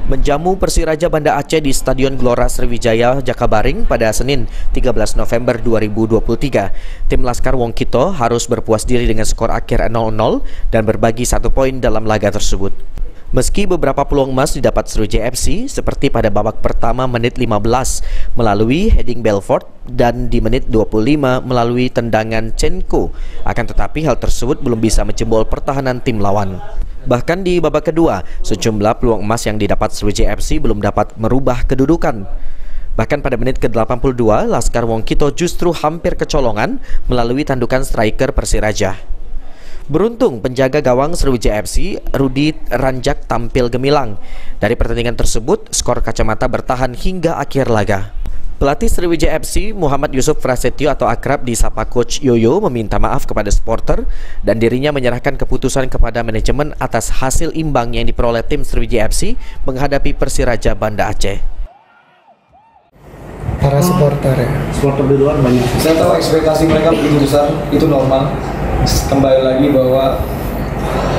menjamu Persiraja Banda Aceh di Stadion Gelora Sriwijaya, Jakabaring pada Senin 13 November 2023. Tim Laskar Wongkito harus berpuas diri dengan skor akhir 0-0 dan berbagi 1 poin dalam laga tersebut. Meski beberapa peluang emas didapat Sriwijaya FC seperti pada babak pertama menit 15 melalui heading Belfort dan di menit 25 melalui tendangan Chenko, akan tetapi hal tersebut belum bisa menjebol pertahanan tim lawan. Bahkan di babak kedua, sejumlah peluang emas yang didapat Sriwijaya FC belum dapat merubah kedudukan. Bahkan pada menit ke-82, Laskar Wongkito justru hampir kecolongan melalui tandukan striker Persiraja. Beruntung penjaga gawang Sriwijaya FC, Rudi Ranjak, tampil gemilang. Dari pertandingan tersebut, skor kacamata bertahan hingga akhir laga. Pelatih Sriwijaya FC, Muhammad Yusuf Prasetyo atau akrab disapa Coach Yoyo, meminta maaf kepada supporter dan dirinya menyerahkan keputusan kepada manajemen atas hasil imbang yang diperoleh tim Sriwijaya FC menghadapi Persiraja Banda Aceh. Para supporter ya. Supporter di luar banyak. Saya tahu ekspektasi mereka begitu besar, itu normal. Kembali lagi bahwa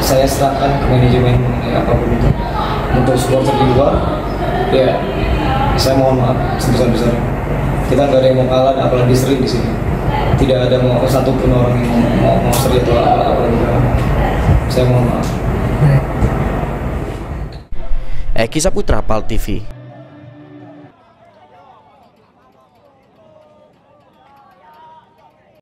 saya serahkan ke manajemen apapun itu. Untuk supporter di luar, ya saya mohon maaf sebesar-besarnya. Kita nggak ada yang mau kalah, apalagi seri di sini. Tidak ada mau satupun orang yang mau seri atau apalagi kalah. Saya mohon maaf. Eki Saputra, PAL TV.